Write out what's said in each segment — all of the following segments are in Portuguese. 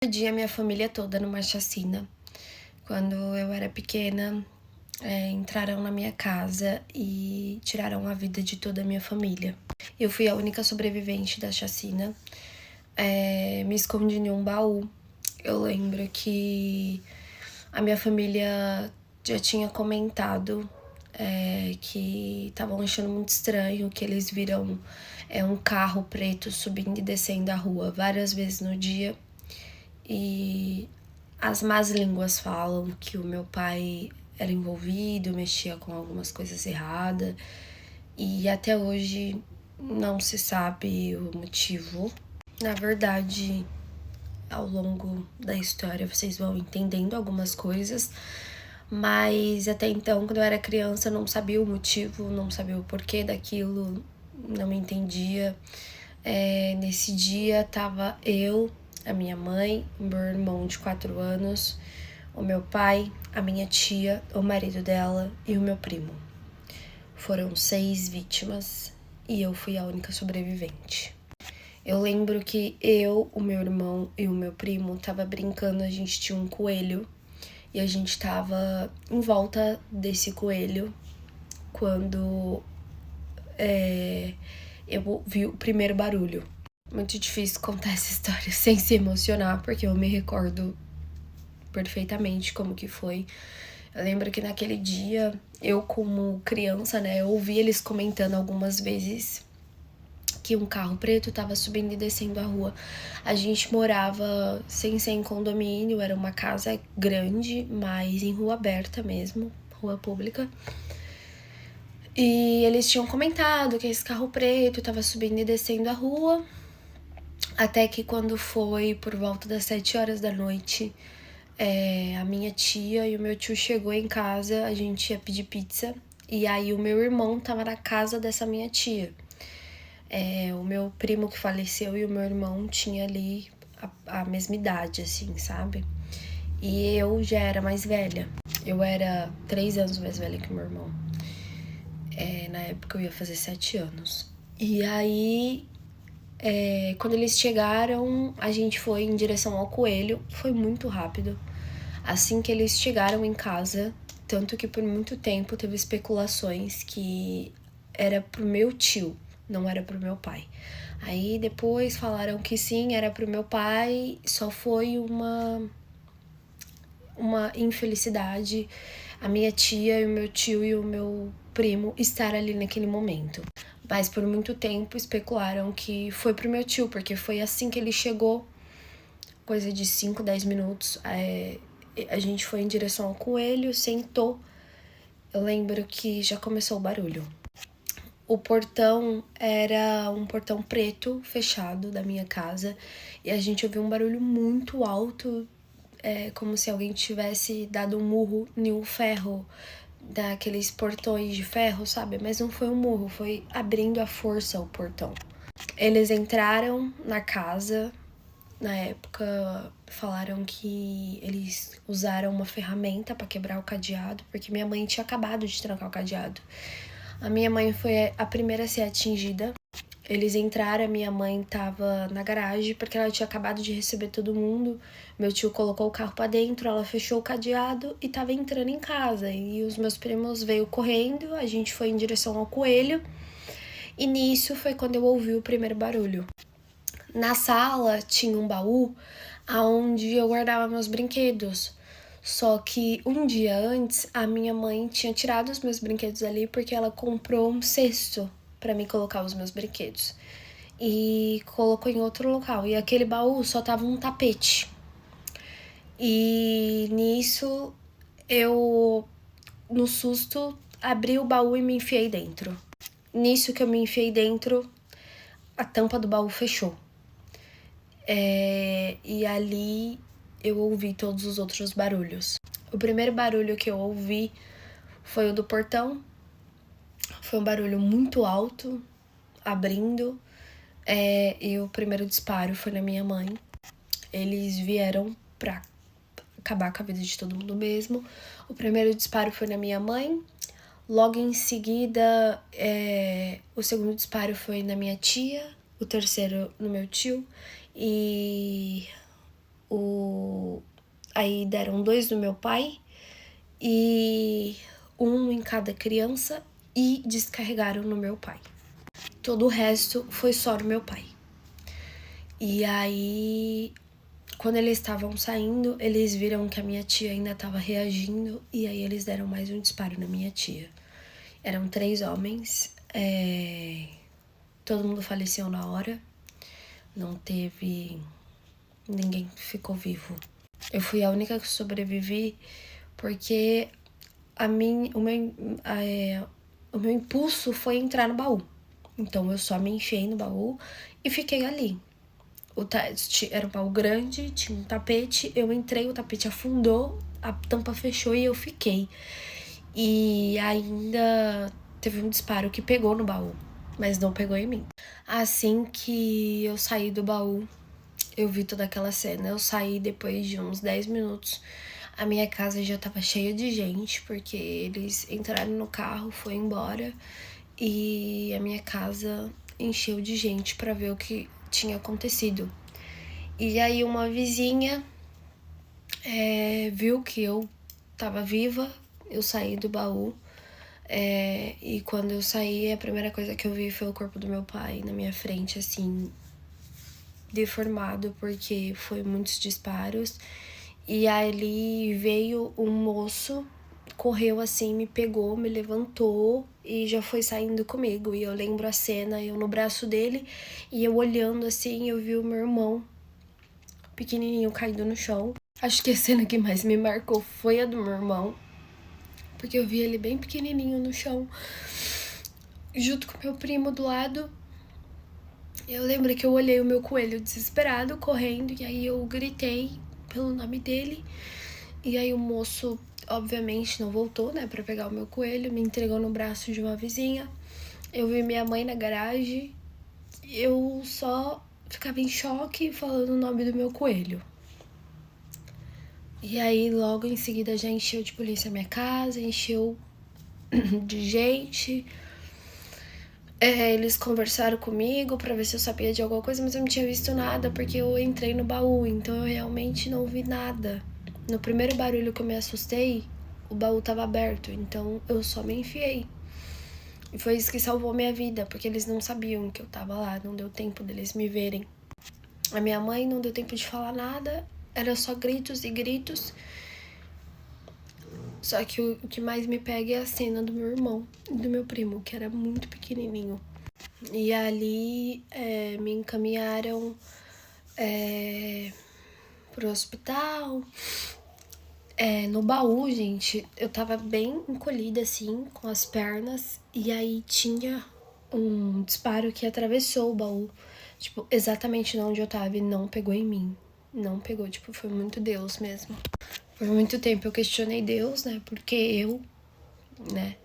Perdi a minha família toda numa chacina. Quando eu era pequena, entraram na minha casa e tiraram a vida de toda a minha família. Eu fui a única sobrevivente da chacina. Me escondi em um baú. Eu lembro que a minha família já tinha comentado que estavam achando muito estranho, que eles viram um carro preto subindo e descendo a rua várias vezes no dia. E as más línguas falam que o meu pai era envolvido, mexia com algumas coisas erradas. E até hoje não se sabe o motivo. Na verdade, ao longo da história vocês vão entendendo algumas coisas. Mas até então, quando eu era criança, eu não sabia o motivo, não sabia o porquê daquilo, não entendia. Nesse dia tava eu, a minha mãe, o meu irmão de 4 anos, o meu pai, a minha tia, o marido dela e o meu primo. Foram 6 vítimas e eu fui a única sobrevivente. Eu lembro que eu, o meu irmão e o meu primo tava brincando, a gente tinha um coelho e a gente tava em volta desse coelho quando eu vi o primeiro barulho. Muito difícil contar essa história sem se emocionar, porque eu me recordo perfeitamente como que foi. Eu lembro que naquele dia, eu como criança, eu ouvi eles comentando algumas vezes que um carro preto tava subindo e descendo a rua. A gente morava sem ser em condomínio, era uma casa grande, mas em rua aberta mesmo, rua pública. E eles tinham comentado que esse carro preto tava subindo e descendo a rua. Até que quando foi por volta das 7 horas da noite, a minha tia e o meu tio chegou em casa, a gente ia pedir pizza. E aí o meu irmão tava na casa dessa minha tia. O meu primo que faleceu e o meu irmão tinha ali a mesma idade, assim, sabe? E eu já era mais velha. Eu era 3 anos mais velha que o meu irmão. Na época eu ia fazer 7 anos. E aí, quando eles chegaram, a gente foi em direção ao coelho. Foi muito rápido. Assim que eles chegaram em casa, tanto que por muito tempo teve especulações que era pro meu tio, não era pro meu pai. Aí depois falaram que sim, era pro meu pai, só foi uma infelicidade a minha tia e o meu tio e o meu primo estar ali naquele momento. Mas por muito tempo especularam que foi pro meu tio, porque foi assim que ele chegou, coisa de 5, 10 minutos. A gente foi em direção ao coelho, sentou. Eu lembro que já começou o barulho. O portão era um portão preto, fechado, da minha casa. E a gente ouviu um barulho muito alto, como se alguém tivesse dado um murro em um ferro, daqueles portões de ferro, sabe? Mas não foi um murro, foi abrindo à força o portão. Eles entraram na casa. Na época, falaram que eles usaram uma ferramenta para quebrar o cadeado, porque minha mãe tinha acabado de trancar o cadeado. A minha mãe foi a primeira a ser atingida. Eles entraram, a minha mãe tava na garagem, porque ela tinha acabado de receber todo mundo. Meu tio colocou o carro para dentro, ela fechou o cadeado e tava entrando em casa. E os meus primos veio correndo, a gente foi em direção ao coelho. E nisso foi quando eu ouvi o primeiro barulho. Na sala tinha um baú onde eu guardava meus brinquedos. Só que um dia antes, a minha mãe tinha tirado os meus brinquedos ali porque ela comprou um cesto para mim colocar os meus brinquedos. E colocou em outro local. E aquele baú só tava um tapete. E nisso, eu, no susto, abri o baú e me enfiei dentro. Nisso que eu me enfiei dentro, a tampa do baú fechou. E ali eu ouvi todos os outros barulhos. O primeiro barulho que eu ouvi foi o do portão. Foi um barulho muito alto, abrindo. E o primeiro disparo foi na minha mãe. Eles vieram pra acabar com a vida de todo mundo mesmo. O primeiro disparo foi na minha mãe. Logo em seguida, o segundo disparo foi na minha tia. O terceiro no meu tio. E Aí deram 2 do meu pai e 1 em cada criança e descarregaram no meu pai. Todo o resto foi só do meu pai. E aí, quando eles estavam saindo, eles viram que a minha tia ainda estava reagindo e aí eles deram mais um disparo na minha tia. Eram 3 homens, todo mundo faleceu na hora, não teve... ninguém ficou vivo. Eu fui a única que sobrevivi porque o meu impulso foi entrar no baú. Então eu só me enfiei no baú e fiquei ali. Era um baú grande, tinha um tapete, eu entrei, o tapete afundou, a tampa fechou e eu fiquei. E ainda teve um disparo que pegou no baú, mas não pegou em mim. Assim que eu saí do baú, eu vi toda aquela cena. Eu saí depois de uns 10 minutos. A minha casa já tava cheia de gente, porque eles entraram no carro, foi embora. E a minha casa encheu de gente pra ver o que tinha acontecido. E aí uma vizinha viu que eu tava viva, eu saí do baú. E quando eu saí, a primeira coisa que eu vi foi o corpo do meu pai na minha frente, assim, deformado, porque foi muitos disparos. E ali veio um moço, correu assim, me pegou, me levantou e já foi saindo comigo. E eu lembro a cena, eu no braço dele e eu olhando assim, eu vi o meu irmão pequenininho caído no chão. Acho que a cena que mais me marcou foi a do meu irmão, porque eu vi ele bem pequenininho no chão, junto com meu primo do lado. Eu lembro que eu olhei o meu coelho desesperado, correndo, e aí eu gritei pelo nome dele. E aí o moço, obviamente, não voltou, né, pra pegar o meu coelho, me entregou no braço de uma vizinha. Eu vi minha mãe na garagem, eu só ficava em choque falando o nome do meu coelho. E aí logo em seguida já encheu de polícia a minha casa, encheu de gente. Eles conversaram comigo pra ver se eu sabia de alguma coisa, mas eu não tinha visto nada, porque eu entrei no baú, então eu realmente não vi nada. No primeiro barulho que eu me assustei, o baú tava aberto, então eu só me enfiei. E foi isso que salvou minha vida, porque eles não sabiam que eu tava lá, não deu tempo deles me verem. A minha mãe não deu tempo de falar nada, era só gritos e gritos. Só que o que mais me pega é a cena do meu irmão e do meu primo, que era muito pequenininho. E ali me encaminharam pro hospital. No baú, gente, eu tava bem encolhida assim, com as pernas. E aí tinha um disparo que atravessou o baú. Tipo, exatamente onde eu tava e não pegou em mim. Não pegou, tipo, foi muito Deus mesmo. Por muito tempo eu questionei Deus, né? Porque eu, né?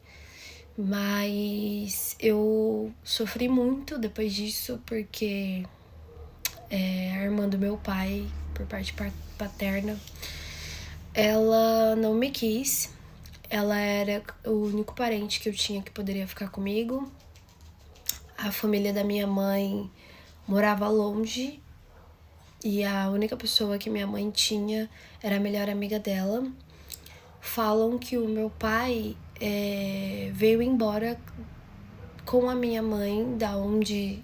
Mas eu sofri muito depois disso, porque a irmã do meu pai, por parte paterna, ela não me quis. Ela era o único parente que eu tinha que poderia ficar comigo. A família da minha mãe morava longe e a única pessoa que minha mãe tinha era a melhor amiga dela. Falam que o meu pai veio embora com a minha mãe da onde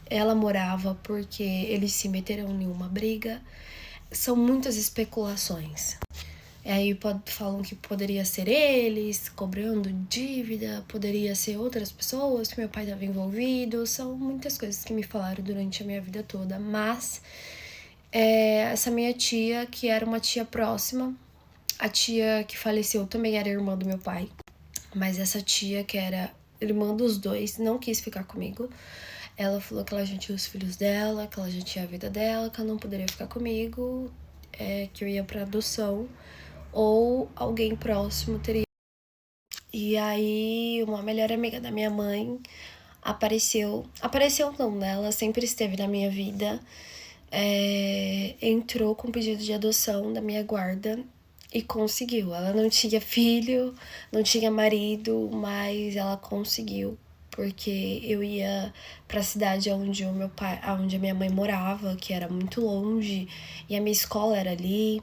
ela morava, porque eles se meteram em uma briga. São muitas especulações. Aí falam que poderia ser eles cobrando dívida, poderia ser outras pessoas que meu pai estava envolvido. São muitas coisas que me falaram durante a minha vida toda. Mas essa minha tia, que era uma tia próxima, a tia que faleceu também era irmã do meu pai. Mas essa tia, que era irmã dos dois, não quis ficar comigo. Ela falou que ela já tinha os filhos dela, que ela já tinha a vida dela, que ela não poderia ficar comigo, que eu ia pra adoção, ou alguém próximo teria. E aí, uma melhor amiga da minha mãe apareceu não, né? Ela sempre esteve na minha vida, entrou com pedido de adoção da minha guarda e conseguiu. Ela não tinha filho, não tinha marido, mas ela conseguiu, porque eu ia pra cidade onde o meu pai, onde a minha mãe morava, que era muito longe, e a minha escola era ali.